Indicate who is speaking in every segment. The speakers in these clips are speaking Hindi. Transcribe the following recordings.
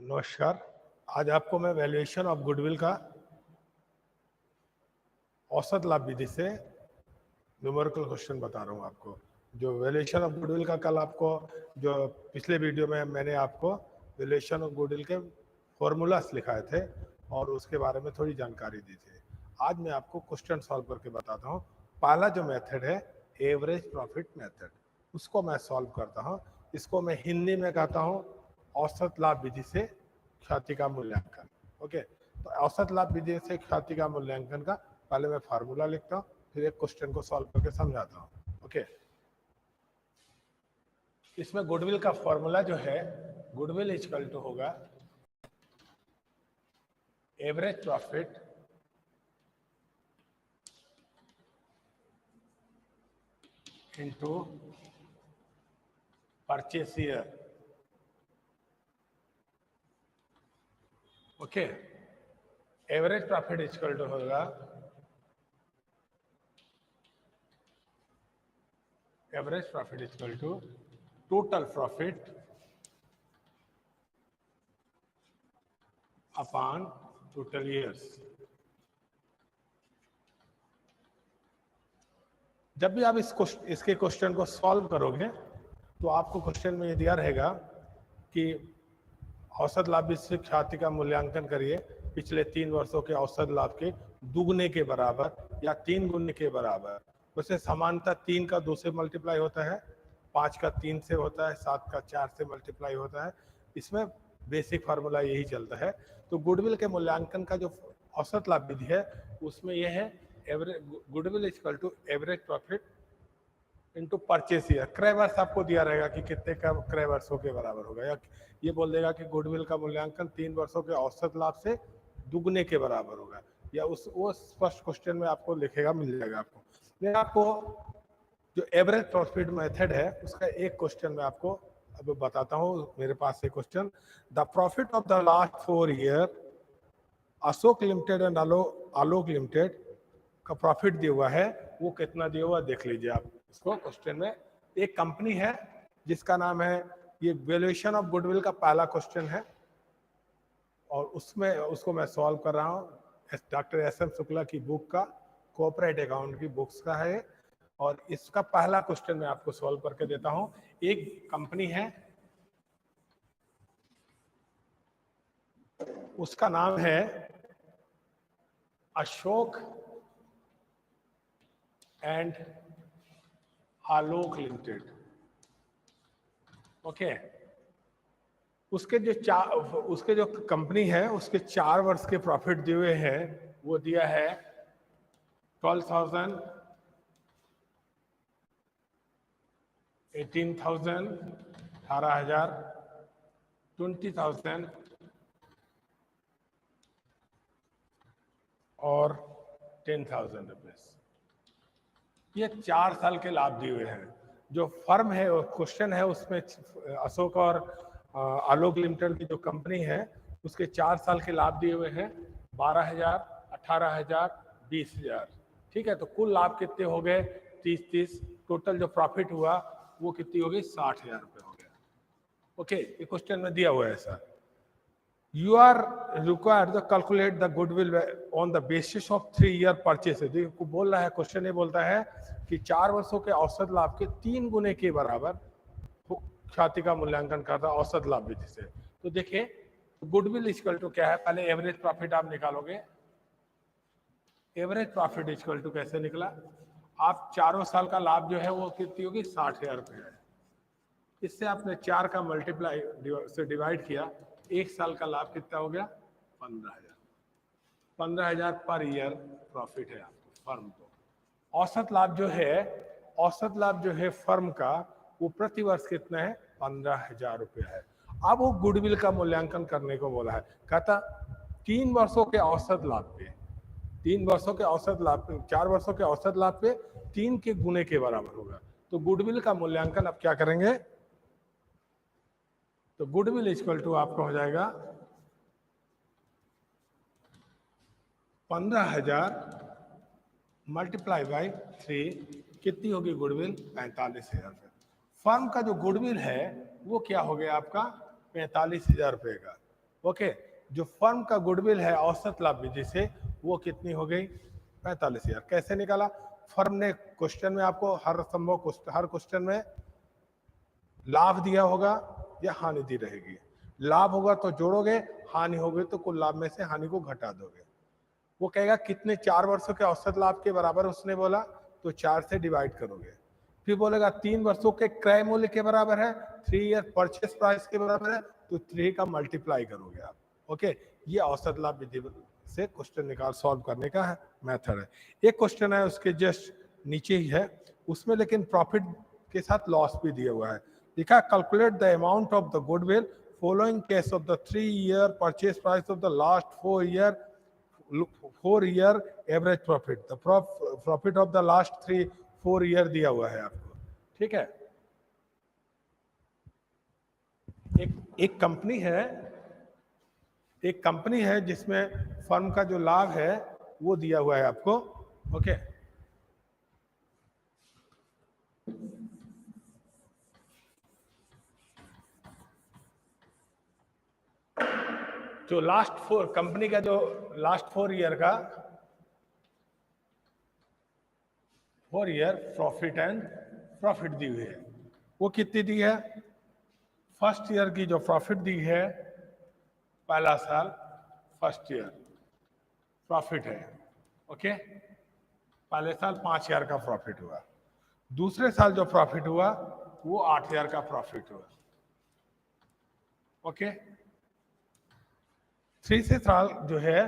Speaker 1: नमस्कार। आज आपको मैं वैल्यूएशन ऑफ गुडविल का औसत लाभ विधि से न्यूमेरिकल क्वेश्चन बता रहा हूँ आपको। जो वैल्यूएशन ऑफ गुडविल का कल आपको जो पिछले वीडियो में मैंने आपको वैल्यूएशन ऑफ गुडविल के फॉर्मूलास लिखाए थे और उसके बारे में थोड़ी जानकारी दी थी। आज मैं आपको क्वेश्चन सॉल्व करके बताता हूँ। पहला जो मेथड है एवरेज प्रॉफिट मेथड, उसको मैं सॉल्व करता हूँ। इसको मैं हिंदी में कहता हूँ औसत लाभ विधि से ख्याति का मूल्यांकन। ओके, तो औसत लाभ विधि से ख्याति का मूल्यांकन का पहले मैं फार्मूला लिखता हूँ, फिर एक क्वेश्चन को सॉल्व करके समझाता हूँ। ओके, इसमें गुडविल का फॉर्मूला जो है, गुडविल इक्वल टू होगा average profit into purchase year. Okay, average profit equal to होगा average profit equal to total profit upon total years. जब भी आप इसके क्वेश्चन को सॉल्व करोगे तो आपको क्वेश्चन में ये दिया रहेगा कि औसत लाभ विधि से ख्याति का मूल्यांकन करिए पिछले 3 वर्षों के औसत लाभ के दुगने के बराबर या 3 गुने के बराबर। वैसे समानता 3 का 2 से मल्टीप्लाई होता है, 5 का 3 से होता है, 7 का 4 से मल्टीप्लाई होता है। इसमें बेसिक फार्मूला यही चलता है। तो गुडविल के मूल्यांकन का जो औसत लाभ विधि है उसमें यह है average goodwill equal to average profit into purchase year. क्रय वर्ष आपको दिया रहेगा कि कितने का क्रय वर्षों के बराबर होगा, या ये बोल देगा कि गुडविल का मूल्यांकन 3 वर्षों के औसत लाभ से दुगने के बराबर होगा, या वो फर्स्ट क्वेश्चन में आपको लिखेगा, मिल जाएगा आपको। मैं आपको जो एवरेज प्रॉफिट मेथड है उसका एक क्वेश्चन में आपको अब बताता हूँ। मेरे पास है question, the profit of the last 4 year Ashok limited and Alok limited का प्रॉफिट दिया हुआ है, वो कितना दिया हुआ देख लीजिए आप। इसको क्वेश्चन में एक कंपनी है जिसका नाम है, ये वैल्यूएशन ऑफ गुडविल का पहला क्वेश्चन है और उसमें उसको मैं सॉल्व कर रहा हूँ डॉक्टर एस.एम. शुक्ला की बुक का, कॉर्पोरेट अकाउंट की बुक्स का है। और इसका पहला क्वेश्चन मैं आपको सॉल्व करके देता हूं। एक कंपनी है, उसका नाम है Ashok and Alok limited. Okay, उसके जो कंपनी है उसके 4 वर्ष के प्रॉफिट दिए हुए हैं। वो दिया है 12,000, 18,000, 18,000, 20,000 और 10,000 रुपीज। ये 4 साल के लाभ दिए हुए हैं। जो फर्म है, क्वेश्चन है उसमें अशोक और आलोक लिमिटेड की जो कंपनी है उसके 4 साल के लाभ दिए हुए हैं 12,000, 18,000, 20,000। ठीक है, तो कुल लाभ कितने हो गए? 30-30। टोटल जो प्रॉफिट हुआ वो कितनी हो गई? 60,000 रुपये हो गया। ओके, ये क्वेश्चन में दिया हुआ है sir. You are required to calculate the goodwill on the basis of 3-year purchase। देखो बोल रहा है, क्वेश्चन ये बोलता है कि 4 वर्षों के औसत लाभ के 3 गुने के बराबर ख्याति का मूल्यांकन करता है औसत लाभ विधि से। तो देखिए गुडविल इक्वल टू क्या है, पहले एवरेज प्रॉफिट आप निकालोगे। एवरेज प्रॉफिट इक्वल टू कैसे निकला? आप 4 साल का लाभ जो है वो कितनी होगी? 60,000 रुपये है। इससे आपने 4 का मल्टीप्लाई से डिवाइड किया, 1 साल का लाभ कितना हो गया? 15,000। 15,000 पर ईयर प्रॉफिट है आपको फर्म को। औसत लाभ जो है फर्म का वो प्रति वर्ष कितना है? 15,000 रुपया है। अब वो गुडविल का मूल्यांकन करने को बोला है। कहता 3 वर्षों के औसत लाभ पे, 3 वर्षों के औसत लाभ पे, 4 वर्षों के औसत लाभ पे 3 के गुने के बराबर होगा। तो गुडविल का मूल्यांकन अब क्या करेंगे? तो गुडविल इक्वल टू आपका हो जाएगा 15,000 मल्टीप्लाई बाई 3। कितनी होगी गुडविल? 45,000। फर्म का जो गुडविल है वो क्या हो गया आपका? 45,000 रुपये का। ओके, जो फर्म का गुडविल है औसत लाभ विधि से वो कितनी हो गई? 45,000। कैसे निकाला? फर्म ने क्वेश्चन में आपको हर क्वेश्चन में लाभ दिया होगा या हानि दी रहेगी। लाभ होगा तो जोड़ोगे, हानि होगी तो कुल लाभ में से हानि को घटा दोगे। वो कहेगा कितने 4 वर्षों के औसत लाभ के बराबर, उसने बोला तो 4 से डिवाइड करोगे। फिर बोलेगा 3 वर्षों के क्रय मूल्य के बराबर है, 3 ईयर परचेस प्राइस के बराबर है, तो 3 का मल्टीप्लाई करोगे आप। ओके, ये औसत लाभ विधि से क्वेश्चन निकाल सॉल्व करने का है मेथड है। एक क्वेश्चन है उसके जस्ट नीचे ही है, उसमें लेकिन प्रॉफिट के साथ लॉस भी दिया हुआ है। लिखा calculate the amount of the goodwill following case of the 3 year purchase price of the last 4 year average profit. The profit of the last 4 year दिया हुआ है आपको। ठीक है, एक कंपनी है जिसमें फर्म का जो लाभ है वो दिया हुआ है आपको। ओके, जो कंपनी का जो लास्ट 4 ईयर का 4 ईयर प्रॉफिट दी हुई है, वो कितनी दी है? फर्स्ट ईयर की जो प्रॉफिट दी है, पहला साल फर्स्ट ईयर प्रॉफिट है। ओके, पहले साल 5,000 का प्रॉफिट हुआ, दूसरे साल जो प्रॉफिट हुआ वो 8,000 का प्रॉफिट हुआ। ओके, तीसरे साल जो है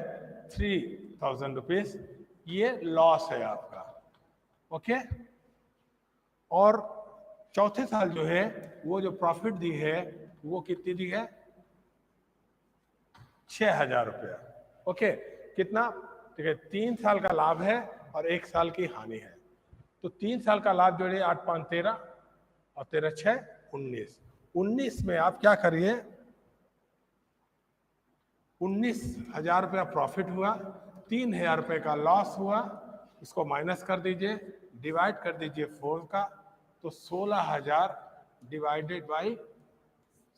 Speaker 1: 3,000 रुपीज ये लॉस है आपका। ओके, और चौथे साल जो है वो जो प्रॉफिट दी है वो कितनी दी है? 6,000 रुपया। ओके, कितना? ठीक है, 3 साल का लाभ है और 1 साल की हानि है, तो 3 साल का लाभ जोड़िए, 8 5 13 और 13 6 19। 19 में आप क्या करिए, 19,000 रुपया प्रॉफिट हुआ, 3,000 रुपये का लॉस हुआ, इसको माइनस कर दीजिए, डिवाइड कर दीजिए 4 का, तो 16,000 divided by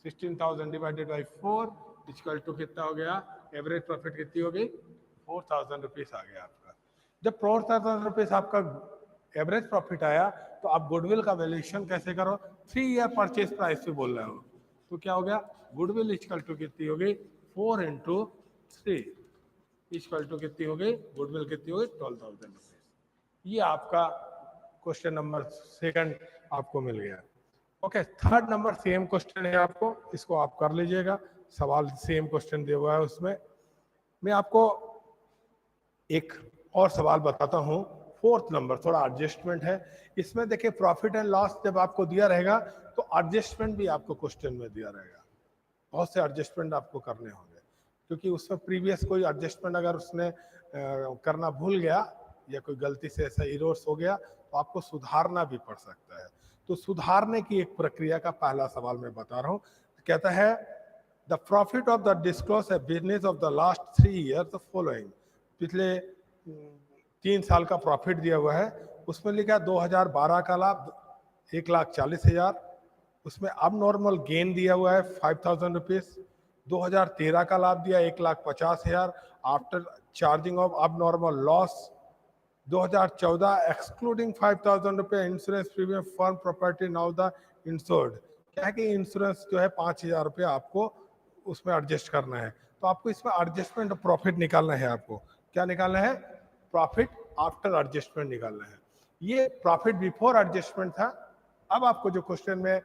Speaker 1: 16,000 divided by 4 equal to कितना हो गया? एवरेज प्रॉफिट कितनी हो गई? 4,000 रुपीज आ गया आपका। जब 4,000 रुपीज आपका एवरेज प्रॉफिट आया तो आप गुडविल का वैल्यूएशन कैसे करो? 3 ईयर परचेज प्राइस पे बोल रहे हो, तो क्या हो गया? गुडविल इक्वल टू कितनी हो गई? 4 इंटू 3 इक्वल टू कितनी हो गई? गुडविल कितनी हो गई? 12,000 रुपीज। ये आपका क्वेश्चन नंबर 2 आपको मिल गया। Okay, third number same question है आपको, इसको आप कर लीजिएगा। सवाल सेम क्वेश्चन दिया हुआ है, उसमें मैं आपको एक और सवाल बताता हूं। 4th नंबर थोड़ा एडजस्टमेंट है इसमें। देखिए, प्रॉफिट एंड लॉस जब आपको दिया रहेगा तो एडजस्टमेंट भी आपको क्वेश्चन में दिया रहेगा। बहुत से एडजस्टमेंट आपको करने होंगे, क्योंकि उसमें प्रीवियस कोई एडजस्टमेंट अगर उसने करना भूल गया या कोई गलती से ऐसा इरोर्स हो गया तो आपको सुधारना भी पड़ सकता है। तो सुधारने की एक प्रक्रिया का पहला सवाल मैं बता रहा हूं। कहता है the profit of the disclose business of the last 3 year the following. पिछले 3 साल का प्रॉफिट दिया हुआ है, उसमें लिखा 2012 का लाभ 1,40,000, उसमें अब नॉर्मल गेन दिया हुआ है 5,000 रुपीज। 2013 का लाभ दिया 1,50,000 after charging of abnormal loss. 2014 excluding 5,000 रुपये insurance premium firm property now the insured. क्या है कि इंश्योरेंस जो है 5,000 रुपये आपको उसमें एडजस्ट करना है, तो आपको इसमें एडजस्टमेंट प्रॉफिट निकालना है। आपको क्या निकालना है? प्रॉफिट आफ्टर एडजस्टमेंट निकालना है। ये प्रॉफिट बिफोर एडजस्टमेंट था, अब आपको जो क्वेश्चन में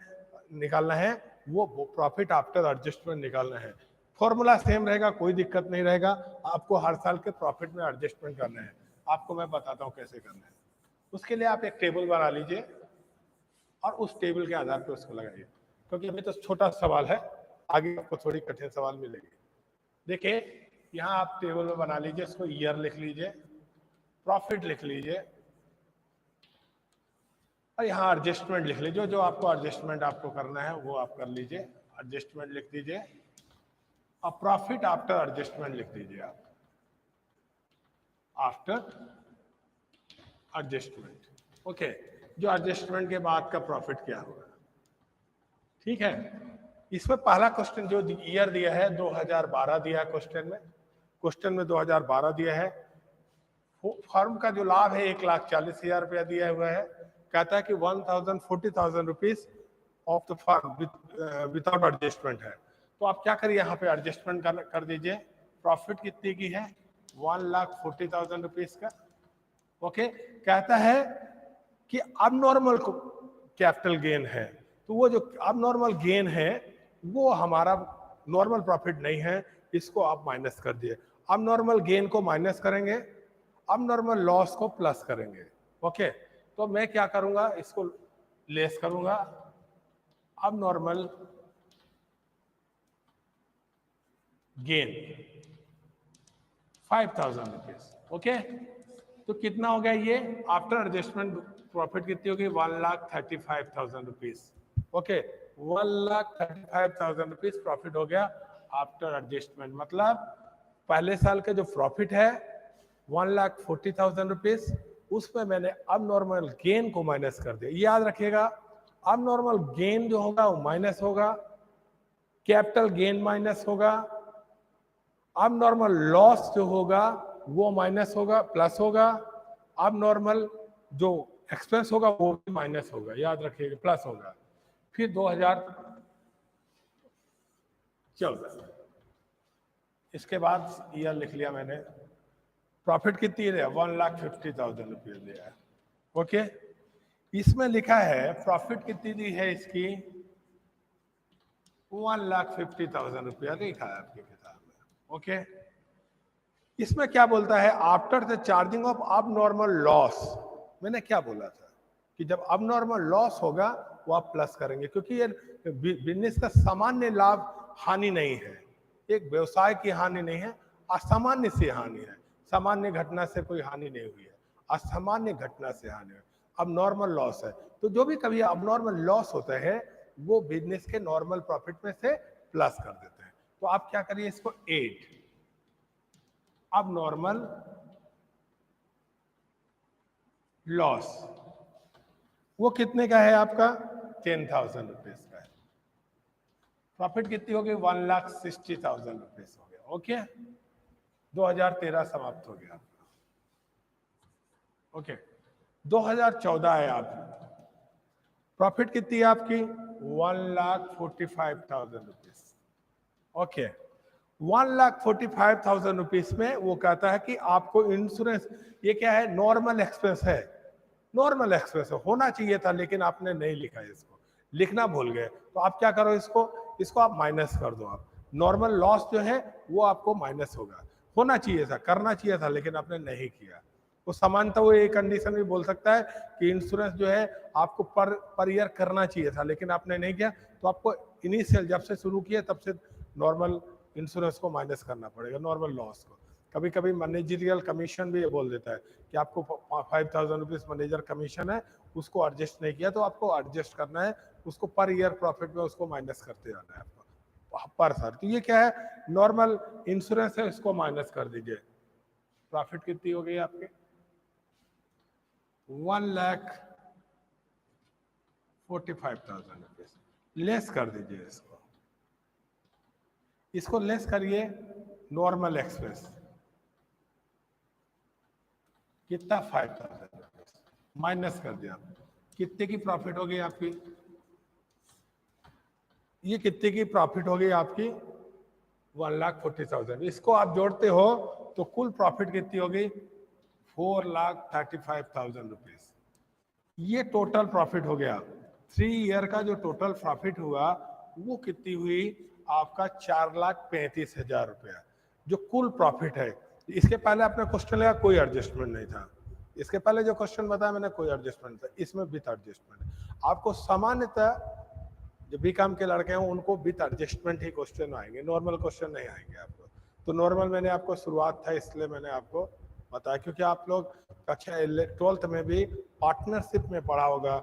Speaker 1: निकालना है वो प्रॉफिट आफ्टर एडजस्टमेंट निकालना है। फॉर्मूला सेम रहेगा, कोई दिक्कत नहीं रहेगा। आपको हर साल के प्रॉफिट में एडजस्टमेंट करना है। आपको मैं बताता हूं कैसे करना है। उसके लिए आप एक टेबल बना लीजिए और उस टेबल के आधार पर उसको लगाइए, क्योंकि अभी तो छोटा सवाल है, आगे आपको थोड़ी कठिन सवाल मिलेगी। देखिए, यहाँ आप टेबल में बना लीजिए, इसको ईयर लिख लीजिए, प्रॉफिट लिख लीजिए और यहाँ एडजस्टमेंट लिख लीजिए। जो आपको एडजस्टमेंट आपको करना है वो आप कर लीजिए। एडजस्टमेंट लिख दीजिए और प्रॉफिट आफ्टर एडजस्टमेंट लिख दीजिए आप, आफ्टर एडजस्टमेंट। ओके, जो एडजस्टमेंट के बाद का प्रॉफिट क्या होगा। ठीक है, इसमें पहला क्वेश्चन जो ईयर दिया है 2012 दिया है क्वेश्चन में 2012 दिया है। फर्म का जो लाभ है 1,40,000 रुपया दिया हुआ है। कहता है कि 40,000 rupees of the firm without adjustment है। तो आप क्या करिए, यहाँ पे एडजस्टमेंट कर दीजिए। प्रॉफिट कितनी की है? 1,40,000 रुपीज का। ओके, कहता है कि अब नॉर्मल कैपिटल गेन है, तो वो जो अब नॉर्मल गेन है वो हमारा नॉर्मल प्रॉफिट नहीं है, इसको आप माइनस कर दिए। अब नॉर्मल गेन को माइनस करेंगे, अब नॉर्मल लॉस को प्लस करेंगे। ओके, तो मैं क्या करूंगा, इसको लेस करूंगा। अब नॉर्मल गेन 5,000 रुपीज। ओके, तो कितना हो गया ये? आफ्टर एडजस्टमेंट प्रॉफिट कितनी होगी? 1,35,000 रुपीज। ओके, 1,35,000 रुपीज प्रॉफिट हो गया आफ्टर एडजस्टमेंट। मतलब पहले साल का जो प्रॉफिट है 1,40,000 रुपीज, उसमें मैंने अब नॉर्मल गेन को माइनस कर दिया। याद रखिएगा, अब नॉर्मल गेन जो होगा वो माइनस होगा, कैपिटल गेन माइनस होगा, अब नॉर्मल लॉस जो होगा वो माइनस होगा, प्लस होगा, अब नॉर्मल जो एक्सपेंस होगा वो भी माइनस होगा। याद रखिएगा, प्लस होगा। फिर 2014, इसके बाद ईयर लिख लिया मैंने। प्रॉफिट कितनी है? 1,50,000 रुपये दिया है। ओके, इसमें लिखा है प्रॉफिट कितनी दी है इसकी? 1,50,000 रुपया लिखा है आपकी किताब में। ओके, इसमें क्या बोलता है? After the charging of abnormal loss. मैंने क्या बोला था कि जब अब नॉर्मल लॉस होगा वो आप प्लस करेंगे, क्योंकि ये बिजनेस का सामान्य लाभ हानि नहीं है, एक व्यवसाय की हानि नहीं है, असामान्य से हानि है। सामान्य घटना से कोई हानि नहीं हुई है, असामान्य घटना से हानि है। अब नॉर्मल लॉस है, तो जो भी कभी अब नॉर्मल लॉस होता है वो बिजनेस के नॉर्मल प्रॉफिट में से प्लस कर देते हैं। तो आप क्या करिए, इसको 8 अब नॉर्मल लॉस, वो कितने का है आपका? 10,000 रुपीज का है। प्रॉफिट कितनी हो गई? 1,60,000 रुपीज हो गया। ओके, 2013 समाप्त हो गया आपका। ओके, 2014 है आप, प्रॉफिट कितनी है आपकी? 1,45,000 रुपीज। ओके, 1,45,000 रुपीज में वो कहता है कि आपको इंश्योरेंस, ये क्या है? नॉर्मल एक्सपेंस है। नॉर्मल एक्सपेंस होना चाहिए था लेकिन आपने नहीं लिखा है, इसको लिखना भूल गए। तो आप क्या करो, इसको आप माइनस कर दो। आप नॉर्मल लॉस जो है वो आपको माइनस होगा। होना चाहिए था, करना चाहिए था, लेकिन आपने नहीं किया। तो सामान्यतः वो एक कंडीशन भी बोल सकता है कि इंश्योरेंस जो है आपको पर ईयर करना चाहिए था, लेकिन आपने नहीं किया, तो आपको इनिशियल जब से शुरू किया तब से नॉर्मल इंश्योरेंस को माइनस करना पड़ेगा, नॉर्मल लॉस को। कभी कभी मैनेजरियल कमीशन भी बोल देता है कि आपको 5,000 रुपीज मैनेजर कमीशन है, उसको एडजस्ट नहीं किया, तो आपको एडजस्ट करना है, उसको पर ईयर प्रॉफिट में उसको माइनस करते जाना है आपको पर साल। तो ये क्या है? नॉर्मल इंश्योरेंस है, इसको माइनस कर दीजिए। प्रॉफिट कितनी हो गई आपके? 1,45,000 रुपीज। लेस कर दीजिए इसको लेस करिए। नॉर्मल एक्सपेंस कितना? 5,000 रुपीज माइनस कर दिया। कितने की प्रॉफिट हो गई आपकी? ये कितने की प्रॉफिट हो गई आपकी? 1,40,000। इसको आप जोड़ते हो तो कुल प्रॉफिट कितनी हो गई? 4,35,000 रुपीज। ये टोटल प्रॉफिट हो गया। 3 ईयर का जो टोटल प्रॉफिट हुआ वो कितनी हुई आपका? 4,35,000 रुपया, जो कुल प्रॉफिट है। इसके पहले आपने क्वेश्चन लिया, कोई एडजस्टमेंट नहीं था। इसके पहले जो क्वेश्चन बताया मैंने, कोई एडजस्टमेंट था। इसमें विथ एडजस्टमेंट। आपको सामान्यतः जो बीकॉम के लड़के हैं उनको विथ एडजस्टमेंट ही क्वेश्चन आएंगे, नॉर्मल क्वेश्चन नहीं आएंगे आपको। तो नॉर्मल मैंने आपको शुरुआत था इसलिए मैंने आपको बताया, क्योंकि आप लोग कक्षा 12th में भी पार्टनरशिप में पढ़ा होगा,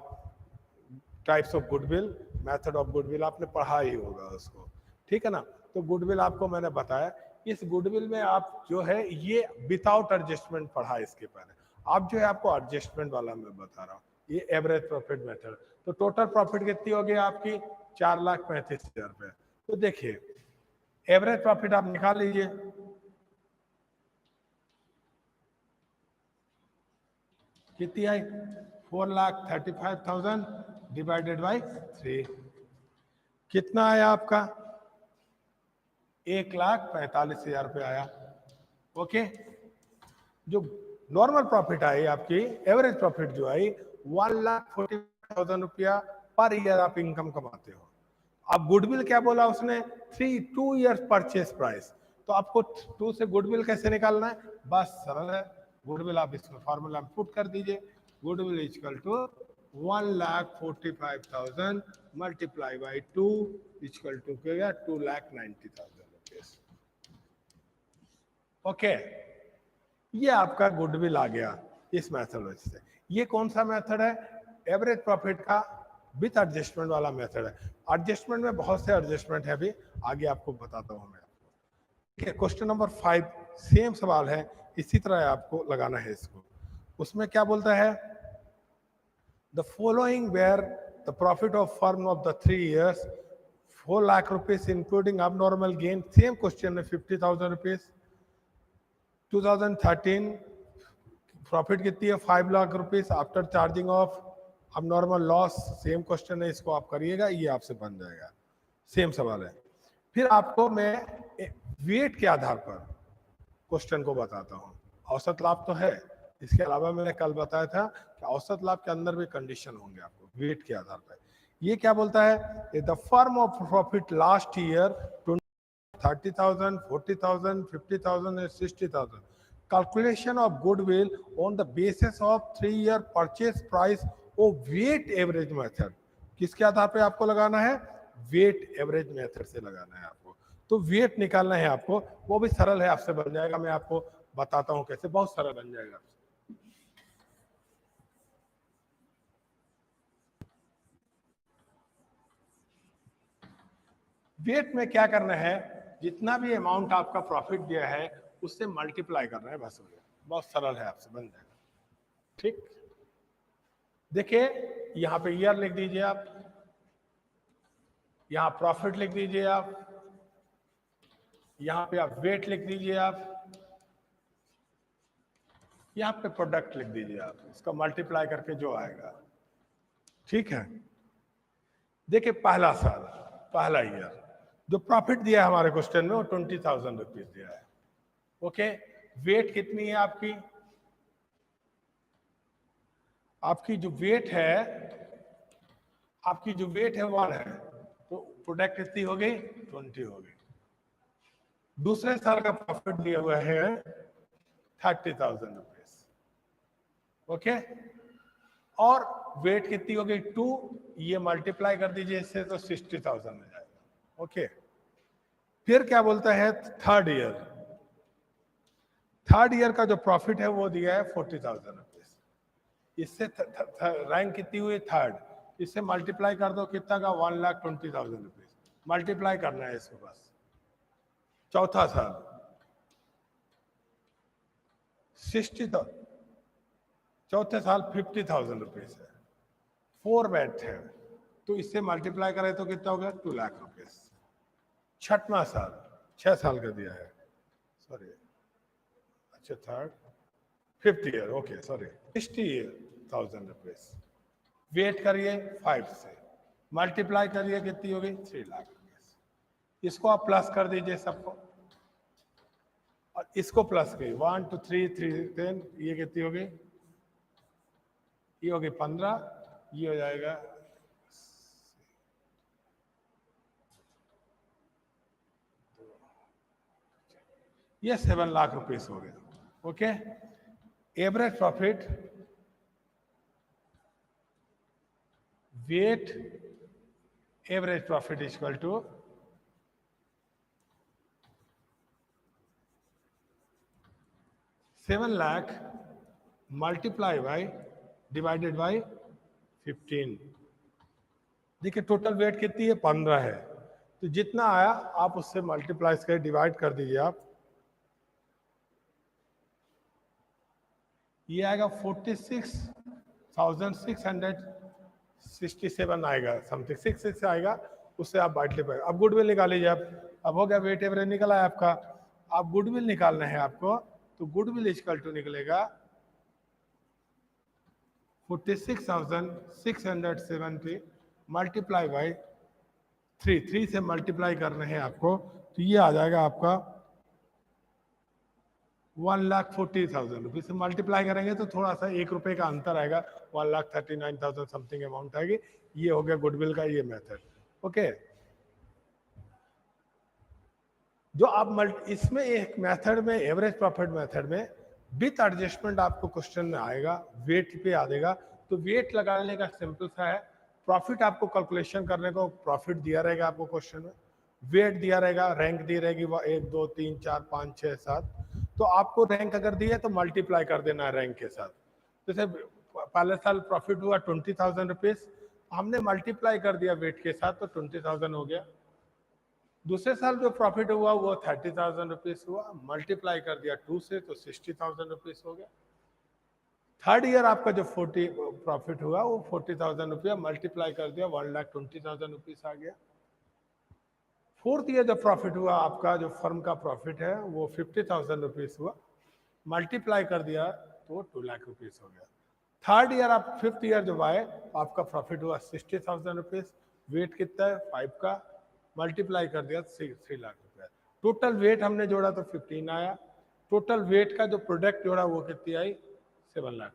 Speaker 1: types of goodwill, method of goodwill आपने पढ़ा ही होगा उसको, ठीक है ना। तो गुडविल आपको मैंने बताया। इस गुडविल में आप जो है ये विदाउट एडजस्टमेंट पढ़ा इसके पहले। आप जो है आपको एडजस्टमेंट वाला मैं बता रहा हूँ, ये एवरेज प्रॉफिट मेथड। तो टोटल प्रॉफिट कितनी हो गई आपकी? 4,35,000 रुपए। तो देखिए एवरेज प्रॉफिट आप निकाल लीजिए, कितनी आई 4,35,000 डिवाइडेड बाई 3, कितना आया आपका 1,45,000 रुपये आया। ओके, जो नॉर्मल प्रॉफिट आई आपकी, एवरेज प्रॉफिट जो आई 1,40,000 रुपया पर ईयर आप इनकम कमाते हो। अब गुडविल क्या बोला उसने 2 ईयर्स परचेस प्राइस, तो आपको 2 से गुडविल कैसे निकालना है, बस सरल है, गुडविल आप इसमें फॉर्मूला में पुट कर दीजिए, goodwill equal to 1,45,000 multiply by 2 equal to क्या 2,90,000 रुपीज। ओके, ये आपका गुडविल आ गया इस मेथडोलॉजी से। ये कौन सा मेथड है, एवरेज प्रॉफिट का विथ एडजस्टमेंट वाला मेथड है। एडजस्टमेंट में बहुत से एडजस्टमेंट है, अभी आगे आपको बताता हूं मैं। ठीक है, क्वेश्चन नंबर 5 सेम सवाल है, इसी तरह आपको लगाना है इसको। उसमें क्या बोलता है, the following where the profit of firm of the 3 years 4 lakh rupees including abnormal gain. Same question है 50,000 रुपीज। 2013 प्रॉफिट कितनी है 5 lakh rupees after charging of abnormal loss. Same question है, इसको आप करिएगा, ये आपसे बन जाएगा, सेम सवाल है। फिर आपको मैं वेट के आधार पर क्वेश्चन को बताता हूँ। औसत लाभ तो है, इसके अलावा मैंने कल बताया था कि औसत लाभ के अंदर भी कंडीशन होंगे आपको वेट के आधार पर। ये क्या बोलता है, the firm of profit last year 30,000, 40,000, 50,000 and 60,000. Calculation of goodwill on the basis of 3-year purchase price of weight average method. किसके आधार पे आपको लगाना है, वेट एवरेज मेथड से लगाना है आपको। तो वेट निकालना है आपको, वो भी सरल है, आपसे बन जाएगा। मैं आपको बताता हूं कैसे, बहुत सरल बन जाएगा। वेट में क्या करना है, जितना भी अमाउंट आपका प्रॉफिट दिया है उससे मल्टीप्लाई करना है, बस हो गया। बहुत सरल है, आपसे बन जाएगा। ठीक, देखिए यहां पे ईयर लिख दीजिए आप, यहां प्रॉफिट लिख दीजिए आप, यहां पे आप वेट लिख दीजिए आप, यहां पे प्रोडक्ट लिख दीजिए आप, इसका मल्टीप्लाई करके जो आएगा। ठीक है, देखिए पहला साल, पहला ईयर जो प्रॉफिट दिया है हमारे क्वेश्चन में वो 20,000 रुपीज दिया है। ओके, वेट कितनी है आपकी, आपकी जो वेट है, आपकी जो वेट है 1 है, तो प्रोडक्ट कितनी हो गई 20 हो गई। दूसरे साल का प्रॉफिट दिया हुआ है 30,000 रुपीज। ओके, और वेट कितनी हो गई 2, ये मल्टीप्लाई कर दीजिए इससे तो 60,000 हो जाएगा। ओके, फिर क्या बोलता है थर्ड ईयर, थर्ड ईयर का जो प्रॉफिट है वो दिया है 40,000 रुपीज। इससे रैंक कितनी हुई थर्ड, इससे मल्टीप्लाई कर दो, कितना का 1,20,000 रुपीज। मल्टीप्लाई करना है इसको बस। चौथा साल 60,000, चौथे साल 50,000 रुपीज है, 4 बैट है, तो इससे मल्टीप्लाई करें तो कितना हो गया 2 लाख रुपीज। छठवां साल 6 साल का दिया है, सॉरी, अच्छा third 5th year, okay sorry 60,000 rupees. Wait करिए 5 से, मल्टीप्लाई करिए कितनी हो गई 3 लाख रुपीज। इसको आप प्लस कर दीजिए सबको, और इसको प्लस करिए 1 2 3 3 10, ये कितनी हो गई, ये हो गई 15, ये हो जाएगा ये 7 लाख रुपीज हो गया। Okay, average profit wait average profit equal to 7 lakh multiply by divided by 15। देखिए टोटल वेट कितनी है 15 है, तो जितना आया आप उससे मल्टीप्लाई कर डिवाइड कर दीजिए आप, ये आएगा 46,667 आएगा, समथिंग 66 आएगा, उससे आप मल्टीप्लाई। अब गुडविल निकाल लीजिए आप। अब हो गया वेट एवरेज निकला है आपका। आप गुडविल निकालना है आपको, तो गुडविल इक्वल टू निकलेगा 46,670 मल्टीप्लाई बाई 3 से मल्टीप्लाई करने हैं आपको, तो ये आ जाएगा आपका 1,40,000 रुपीज से मल्टीप्लाई करेंगे तो थोड़ा सा ₹1 का अंतर आएगा, 1,39,000 समथिंग अमाउंट आएगी। ये हो गया गुडविल का ये मेथड। ओके, जो आप इसमें एक मेथड में एवरेज प्रॉफिट मेथड में विथ एडजस्टमेंट आपको क्वेश्चन में आएगा, वेट पे आ जाएगा। तो वेट लगाने का सिंपल सा है, प्रॉफिट आपको कैलकुलेशन करने को प्रॉफिट दिया रहेगा आपको क्वेश्चन में, वेट दिया रहेगा, रैंक दी रहेगी 1 2 3 4 5 6 7। तो आपको रैंक अगर दी है तो मल्टीप्लाई कर देना है रैंक के साथ। जैसे पहले साल प्रॉफिट हुआ 20,000 रुपीज, हमने मल्टीप्लाई कर दिया वेट के साथ तो 20,000 हो गया। दूसरे साल जो प्रॉफिट हुआ वो 30,000 रुपीज हुआ, मल्टीप्लाई कर दिया 2 से तो 60,000 रुपीज हो गया। थर्ड ईयर आपका जो 40 प्रॉफिट हुआ वो 40,000 रुपया, मल्टीप्लाई कर दिया 1,20,000 रुपीज आ गया। फोर्थ ईयर जो प्रॉफिट हुआ आपका, जो फर्म का प्रॉफिट है वो 50,000 रुपीज हुआ, मल्टीप्लाई कर दिया तो 2 लाख रुपीज हो गया। थर्ड ईयर आप फिफ्थ ईयर जब आए आपका प्रॉफिट हुआ 60,000 रुपीज, वेट कितना है 5 का, मल्टीप्लाई कर दिया 3 लाख रुपया। टोटल वेट हमने जोड़ा तो 15 आया, टोटल वेट का जो प्रोडक्ट जोड़ा वो कितनी आई 7 लाख।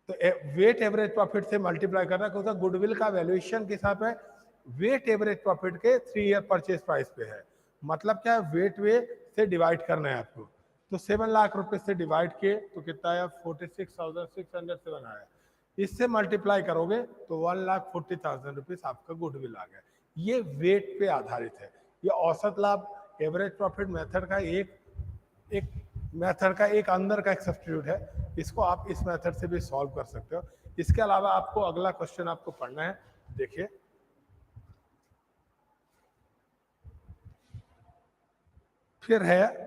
Speaker 1: तो वेट एवरेज प्रॉफिट से मल्टीप्लाई करना, क्योंकि गुडविल का वैल्यूएशन के हिसाब है वेट एवरेज प्रॉफिट के 3 ईयर परचेज प्राइस पे है। मतलब क्या है, वेट वे से डिवाइड करना है आपको। तो 7 लाख रुपए से डिवाइड किए तो कितना आया 46,607 आया। इससे मल्टीप्लाई करोगे तो 1,40,000 रुपीज आपका गुडविल आ गया। ये वेट पे आधारित है। ये औसत लाभ एवरेज प्रॉफिट मेथड का एक अंदर का एक सब्स्टिट्यूट है। इसको आप इस मेथड से भी सॉल्व कर सकते हो। इसके अलावा आपको अगला क्वेश्चन आपको पढ़ना है, देखिए फिर है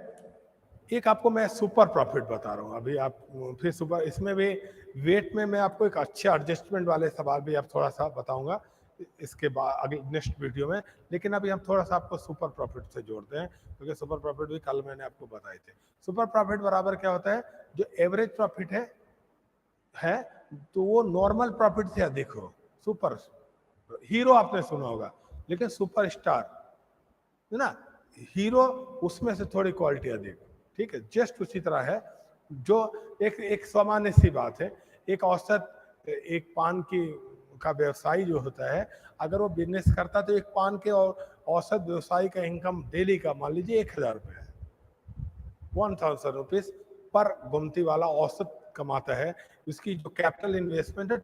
Speaker 1: एक आपको मैं सुपर प्रॉफिट बता रहा हूं अभी। आप फिर सुपर, इसमें भी वेट में मैं आपको एक अच्छे एडजस्टमेंट वाले सवाल भी आप थोड़ा सा बताऊंगा इसके बाद अगले नेक्स्ट वीडियो में। लेकिन अभी हम थोड़ा सा आपको सुपर प्रॉफिट से जोड़ते हैं, क्योंकि सुपर प्रॉफिट भी कल मैंने आपको बताए थे। सुपर प्रॉफिट बराबर क्या होता है, जो एवरेज प्रॉफिट है तो वो नॉर्मल प्रॉफिट से अधिक हो। सुपर हीरो आपने सुना होगा, लेकिन सुपर स्टार है ना, हीरो उसमें से थोड़ी क्वालिटी अधिक, ठीक है। जस्ट उसी तरह है, जो एक सामान्य सी बात है, एक औसत एक पान की का व्यवसायी जो होता है, अगर वो बिजनेस करता तो एक पान के औसत व्यवसायी का इनकम डेली का मान लीजिए 1,000 रुपये है, 1,000 रुपीज पर गुमती वाला औसत कमाता है। उसकी जो कैपिटल इन्वेस्टमेंट है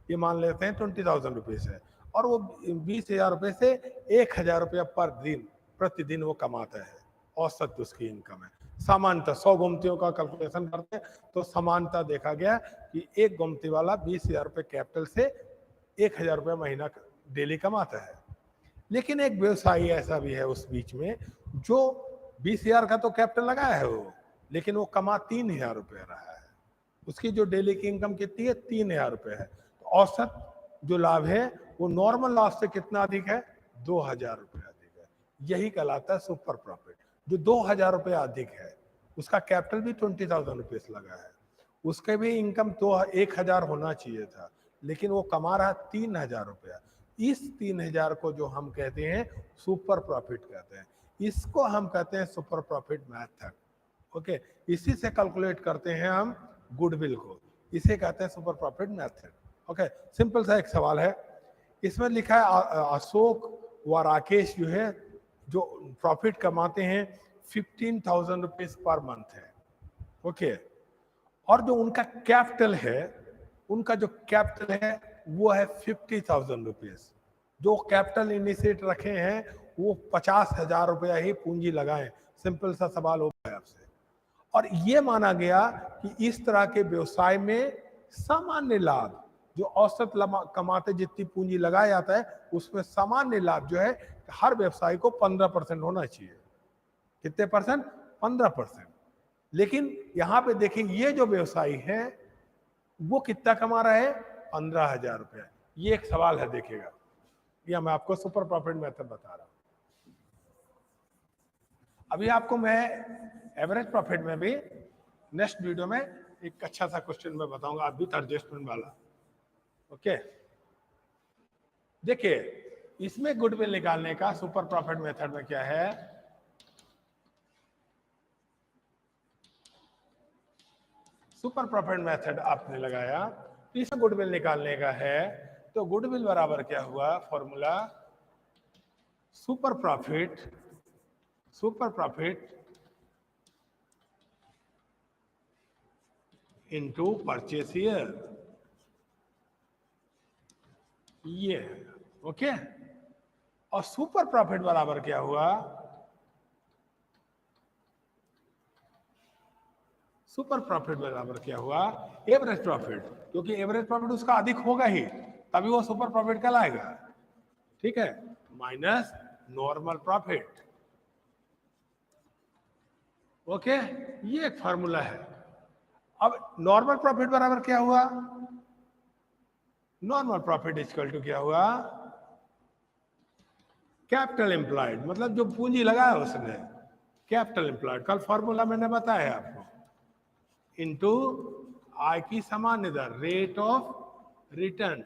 Speaker 1: ये मान लेते हैं 20,000 रुपीज है, और वो 20,000 रुपये से 1,000 रुपया पर दिन प्रतिदिन वो कमाता है, औसत उसकी इनकम है। सामान्यतः 100 गुमतियों का कैलकुलेशन करते हैं तो समानता देखा गया कि एक गुमती वाला 20,000 रुपये कैपिटल से 1,000 रुपया महीना डेली कमाता है। लेकिन एक व्यवसायी ऐसा भी है उस बीच में जो 20,000 का तो कैपिटल लगाया है वो, लेकिन वो कमा 3,000 रुपये रहा है। उसकी जो डेली की इनकम कितनी है 3,000 रुपये है। तो औसत जो लाभ है वो नॉर्मल लाभ से कितना अधिक है 2,000 रुपये अधिक है। यही कहलाता है सुपर प्रॉफिट। जो 2,000 रुपये अधिक है उसका कैपिटल भी 20,000 रुपीज लगा है, उसके भी इनकम तो 1,000 होना चाहिए था, लेकिन वो कमा रहा 3,000 रुपया। इस 3,000 को जो हम कहते हैं सुपर प्रॉफिट कहते हैं, इसको हम कहते हैं सुपर प्रॉफिट मेथड। ओके, इसी से कैलकुलेट करते हैं हम गुडविल को, इसे कहते हैं super profit method. Okay, simple सा एक सवाल है, इसमें लिखा है अशोक व राकेश जो है जो प्रॉफिट कमाते हैं 15,000 रुपीज पर मंथ है। ओके, और जो उनका कैपिटल है, उनका जो कैपिटल है वो है 50,000 रुपीज। जो कैपिटल इनिशिएट रखे हैं वो 50,000 रुपया ही पूंजी लगाएं। सिंपल सा सवाल हो गया आपसे। और ये माना गया कि इस तरह के व्यवसाय में सामान्य लाभ जो औसत कमाते जितनी पूंजी लगाया जाता है उसमें सामान्य लाभ जो है हर व्यवसाय को 15% होना चाहिए। कितने परसेंट 15%। लेकिन यहां पे देखिए ये जो व्यवसायी है वो कितना कमा रहा है 15,000 रुपया। ये एक सवाल है, देखिएगा या मैं आपको सुपर प्रॉफिट मेथड बता रहा हूं। अभी आपको मैं एवरेज प्रॉफिट में भी नेक्स्ट वीडियो में एक अच्छा सा क्वेश्चन मैं बताऊंगा, आप विथ एडजस्टमेंट वाला। ओके, देखिए इसमें गुडविल निकालने का सुपर प्रॉफिट मेथड में क्या है, सुपर प्रॉफिट मेथड आपने लगाया तो इसमें गुडविल निकालने का है, तो गुडविल बराबर क्या हुआ, formula super profit into purchase year, ये है। ओके, और सुपर प्रॉफिट बराबर क्या हुआ, सुपर प्रॉफिट बराबर क्या हुआ, एवरेज प्रॉफिट, क्योंकि एवरेज प्रॉफिट उसका अधिक होगा ही तभी वो सुपर प्रॉफिट कहलाएगा। ठीक है, माइनस नॉर्मल प्रॉफिट। ओके, ये एक फार्मूला है। अब नॉर्मल प्रॉफिट बराबर क्या हुआ, नॉर्मल प्रॉफिट इक्वल टू क्या हुआ, कैपिटल एम्प्लॉयड, मतलब जो पूंजी लगाया उसने, कैपिटल एम्प्लॉयड, कल फॉर्मूला मैंने बताया आपको, इनटू आय की सामान्य दर, rate of return,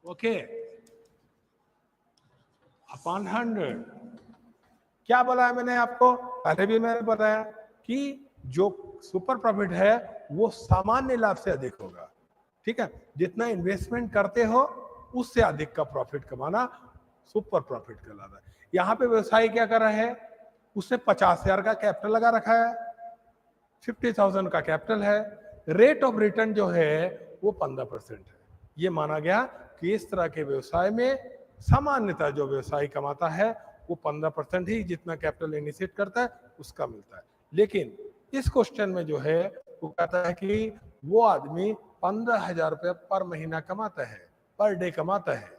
Speaker 1: okay, upon 100। क्या बोला है मैंने आपको, पहले भी मैंने बताया कि जो सुपर प्रॉफिट है वो सामान्य लाभ से अधिक होगा। ठीक है, जितना इन्वेस्टमेंट करते हो उससे अधिक का प्रॉफिट कमाना सुपर प्रॉफिट कहलाता है। यहाँ पे व्यवसायी क्या कर रहा है, उसने 50,000 का कैपिटल लगा रखा है, 50,000 का कैपिटल है, रेट ऑफ रिटर्न जो है वो 15% है। ये माना गया कि इस तरह के व्यवसाय में सामान्यतः जो व्यवसायी कमाता है वो 15% ही जितना कैपिटल इनिशिएट करता है उसका मिलता है। लेकिन इस क्वेश्चन में जो है वो कहता है कि वो आदमी 15,000 रुपये पर महीना कमाता है, पर डे कमाता है।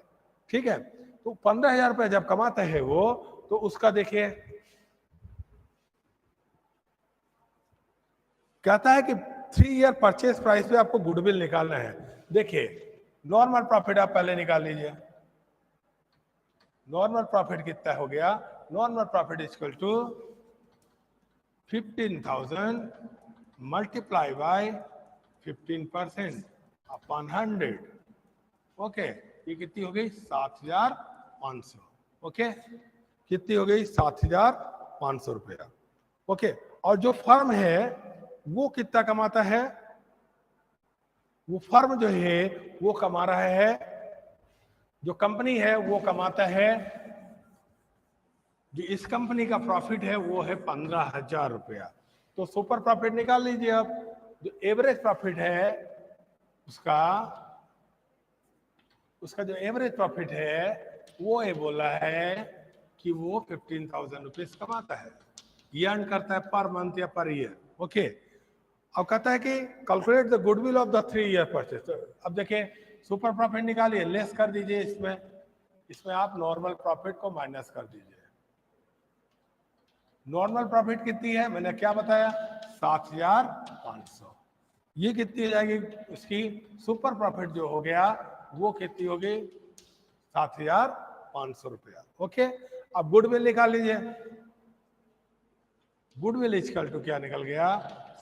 Speaker 1: ठीक है, तो 15,000 रुपये जब कमाता है वो, तो उसका देखिए कहता है कि 3 ईयर परचेस प्राइस पे आपको गुडविल निकालना है। देखिए नॉर्मल प्रॉफिट आप पहले निकाल लीजिए, नॉर्मल प्रॉफिट कितना हो गया, normal profit equal to 15,000 multiply by 15% upon 100। ओके, ये कितनी हो गई, 7,500। ओके, कितनी हो गई, 7,500 रुपया। ओके, और जो फर्म है वो कितना कमाता है, वो फर्म जो है वो कमा रहा है, जो कंपनी है वो कमाता है, जो इस कंपनी का प्रॉफिट है वो है 15,000 रुपया। तो सुपर प्रॉफिट निकाल लीजिए अब, जो एवरेज प्रॉफिट है उसका जो एवरेज प्रॉफिट है वो ये बोला है कि वो 15,000 रुपीज कमाता है, ये अर्न करता है पर मंथ या पर ईयर। ओके, अब कहता है कि calculate the goodwill of the 3 year purchase. अब देखिए सुपर प्रॉफिट निकालिए, लेस कर दीजिए, इसमें आप नॉर्मल प्रॉफिट को माइनस कर दीजिए। नॉर्मल प्रॉफिट कितनी है, मैंने क्या बताया, 7,500। ये कितनी हो जाएगी, इसकी सुपर प्रॉफिट जो हो गया वो कितनी हो गई, 7,500 रुपया। ओके, अब गुडविल निकाल लीजिए, गुडविल इक्वल टू क्या निकल गया,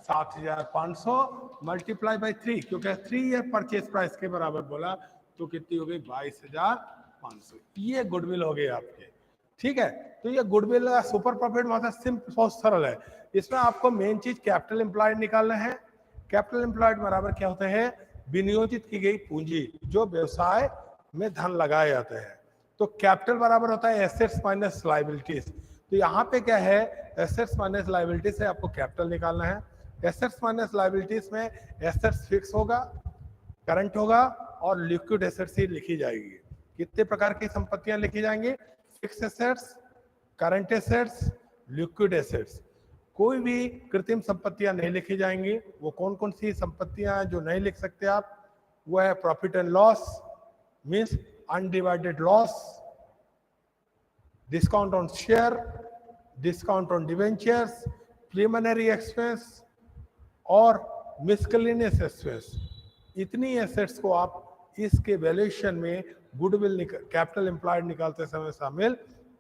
Speaker 1: 7,500 मल्टीप्लाई बाई 3, क्योंकि 3 ईयर परचेज प्राइस के बराबर बोला, तो कितनी हो गई, 22,500। ये गुडविल हो गई आपके। ठीक है, तो ये गुडविल का सुपर प्रॉफिट मतलब सिंपल, बहुत सरल है। इसमें आपको मेन चीज कैपिटल एम्प्लॉयड निकालना है। कैपिटल एम्प्लॉयड बराबर क्या होता है, विनियोजित की गई पूंजी, जो व्यवसाय में धन लगाए जाते हैं। तो कैपिटल बराबर होता है एसेट्स माइनस लायबिलिटीज। तो यहाँ पे क्या है, एसेट्स माइनस लायबिलिटीज से आपको कैपिटल निकालना है। एसेट्स माइनस लायबिलिटीज में एसेट्स फिक्स होगा, करंट होगा और लिक्विड एसेट्स ही लिखी जाएगी। कितने प्रकार की संपत्तियां लिखी जाएंगी, fix assets, current assets, liquid assets. कोई भी कृत्रिम संपत्तियां नहीं लिखी जाएंगी। वो कौन कौन सी संपत्तियां जो नहीं लिख सकते आप, वो है profit and loss, means undivided loss, discount on share, discount on debentures, preliminary expense और मिसकेलेनियस एक्सपेंस। इतनी एसेट्स को आप इसके वैल्यूएशन में गुडविल कैपिटल एम्प्लॉयड निकालते समय शामिल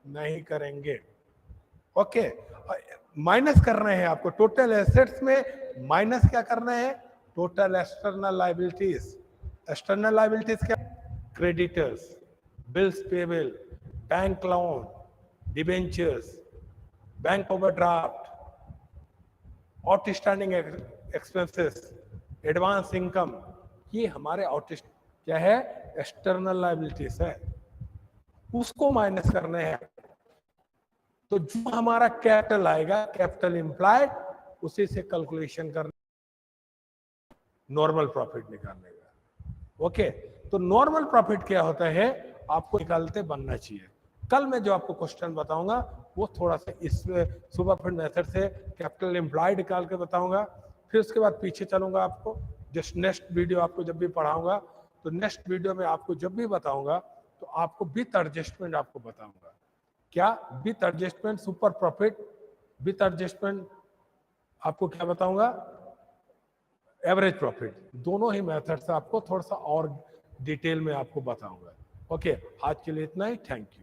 Speaker 1: नहीं करेंगे। ओके, माइनस करना है आपको टोटल एसेट्स में, माइनस क्या करना है, total external liabilities. External liabilities क्या, creditors, bills payable, bank loan, debentures, bank overdraft, outstanding expenses, advance income, ये हमारे क्या है, एक्सटर्नल लायबिलिटीज है, उसको माइनस करने हैं। तो जो हमारा कैपिटल आएगा, कैपिटल एम्प्लॉयड, उसी से कैलकुलेशन करना, नॉर्मल प्रॉफिट निकालने का। ओके, तो नॉर्मल प्रॉफिट क्या होता है आपको निकालते बनना चाहिए। कल मैं जो आपको क्वेश्चन बताऊंगा वो थोड़ा सा इस सुपरफिट मेथड से कैपिटल एम्प्लॉयड निकाल के बताऊंगा, फिर उसके बाद पीछे चलूंगा आपको। जस्ट नेक्स्ट वीडियो आपको जब भी पढ़ाऊंगा, तो नेक्स्ट वीडियो में आपको जब भी बताऊंगा तो आपको विथ एडजस्टमेंट आपको बताऊंगा। क्या with adjustment, super profit with adjustment, आपको क्या बताऊंगा, एवरेज प्रॉफिट, दोनों ही मेथड से आपको थोड़ा सा और डिटेल में आपको बताऊंगा। ओके, आज के लिए इतना ही, थैंक यू।